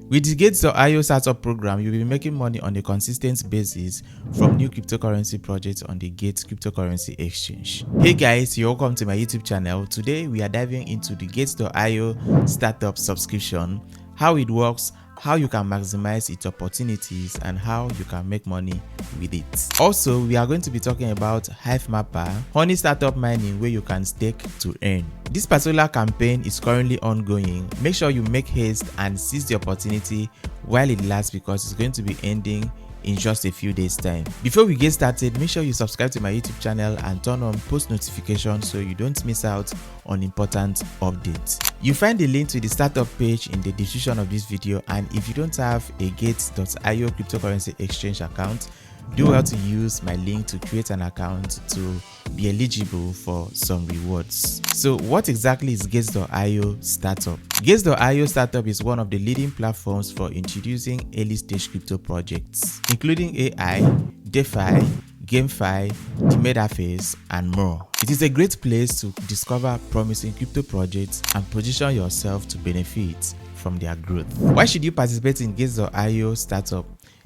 With the Gateio startup program, you'll be making money on a consistent basis from new cryptocurrency projects on the Gate cryptocurrency exchange. Hey guys, you're welcome to my YouTube channel. Today we are diving into the Gateio startup subscription, how it works, how you can maximize its opportunities, and how you can make money with it. Also, we are going to be talking about Hivemapper, honey startup mining where you can stake to earn. This particular campaign is currently ongoing. Make sure you make haste and seize the opportunity while it lasts because it's going to be ending in just a few days time. Before we get started, make sure you subscribe to my YouTube channel and turn on post notifications so you don't miss out on important updates. You find the link to the startup page in the description of this video, and if you don't have a Gateio cryptocurrency exchange account, do well to use my link to create an account to be eligible for some rewards. So what exactly is Gateio Startup? Gateio Startup is one of the leading platforms for introducing early stage crypto projects, including AI, DeFi, GameFi, the metaverse, and more. It is a great place to discover promising crypto projects and position yourself to benefit from their growth. Why should you participate in Gateio Startup?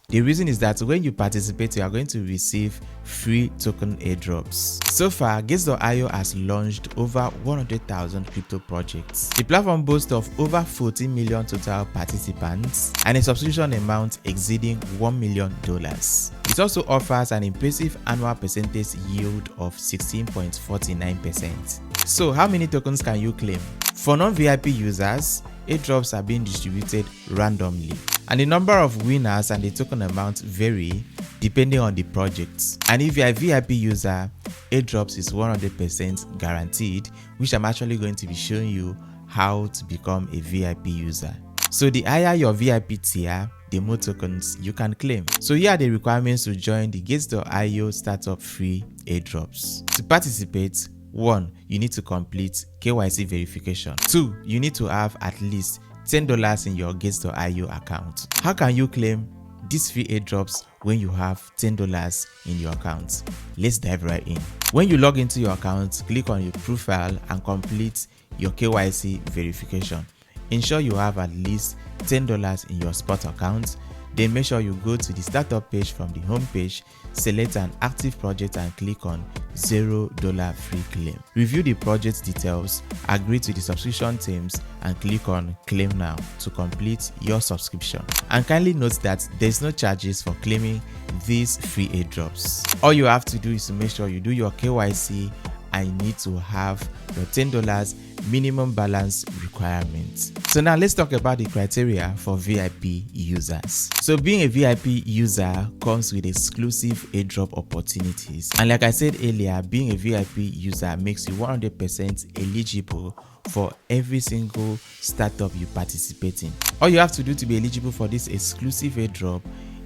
The reason is that when you participate, you are going to receive free token airdrops. So far, Gateio has launched over 100,000 crypto projects. The platform boasts of over 14 million total participants and a subscription amount exceeding $1 million. It also offers an impressive annual percentage yield of 16.49%. So how many tokens can you claim? For non-VIP users, airdrops are being distributed randomly, and the number of winners and the token amount vary depending on the project. And if you're a VIP user, airdrops is 100% guaranteed, which I'm actually going to be showing you how to become a VIP user. So the higher your VIP tier, the more tokens you can claim. So here are the requirements to join the Gateio Startup free airdrops. To participate, 1. You need to complete KYC verification. 2. You need to have at least $10 in your Gateio account. How can you claim these free airdrops when you have $10 in your account? Let's dive right in. When you log into your account, click on your profile and complete your KYC verification. Ensure you have at least $10 in your spot account. Then make sure you go to the startup page from the home page, select an active project and click on $0 free claim. Review the project details, agree to the subscription terms and click on claim now to complete your subscription. And kindly note that there's no charges for claiming these free airdrops. All you have to do is to make sure you do your KYC and you need to have your $10 minimum balance requirement. So now let's talk about the criteria for VIP users. So being a VIP user comes with exclusive airdrop opportunities. And like I said earlier, being a VIP user makes you 100% eligible for every single startup you participate in. All you have to do to be eligible for this exclusive airdrop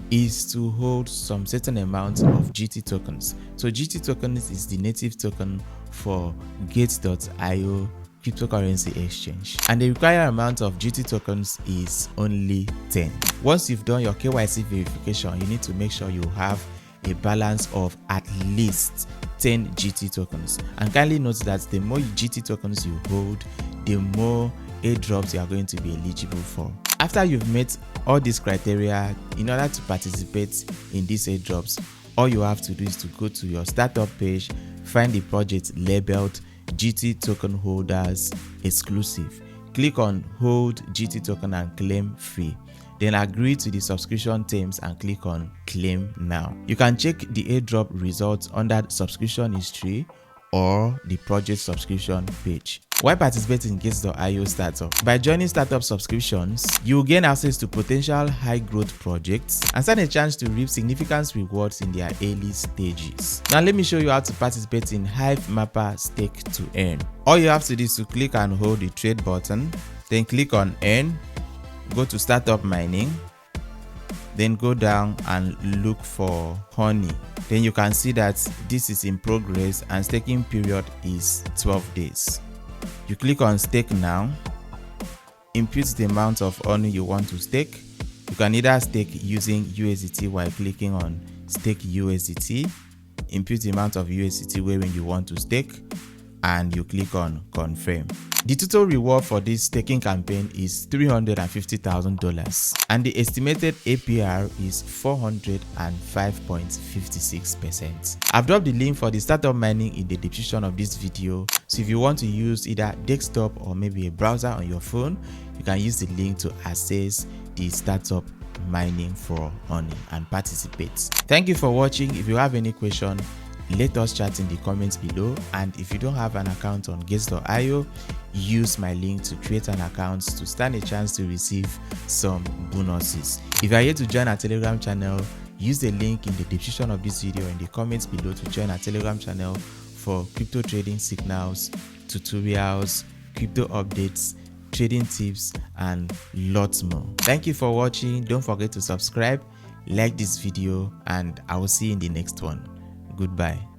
is to hold some certain amount of GT tokens. So GT tokens is the native token for Gateio cryptocurrency exchange, and the required amount of GT tokens is only 10. Once you've done your KYC verification, you need to make sure you have a balance of at least 10 GT tokens. And kindly note that the more GT tokens you hold, the more airdrops you are going to be eligible for. After you've met all these criteria, in order to participate in these airdrops, all you have to do is to go to your startup page, find the project labeled GT token holders exclusive. Click on hold GT token and claim free. Then agree to the subscription terms and click on claim now. You can check the airdrop results under subscription history or the project subscription page. Why participate in Gateio Startup? By joining startup subscriptions, you will gain access to potential high growth projects and stand a chance to reap significant rewards in their early stages. Now let me show you how to participate in Hivemapper Stake to Earn. All you have to do is to click and hold the trade button, then click on earn, go to startup mining, then go down and look for honey. Then you can see that this is in progress and staking period is 12 days. You click on stake now, input the amount of honey you want to stake. You can either stake using USDT while clicking on stake USDT, input the amount of USDT wherein you want to stake, and you click on confirm. The total reward for this staking campaign is $350,000 and the estimated APR is 405.56%. I've dropped the link for the startup mining in the description of this video, so if you want to use either desktop or maybe a browser on your phone, you can use the link to access the startup mining for Honey and participate. Thank you for watching. If you have any question, let us chat in the comments below, and if you don't have an account on Gateio, use my link to create an account to stand a chance to receive some bonuses. If you are here to join our Telegram channel, use the link in the description of this video in the comments below to join our Telegram channel for crypto trading signals, tutorials, crypto updates, trading tips, and lots more. Thank you for watching. Don't forget to subscribe, like this video, and I will see you in the next one. Goodbye.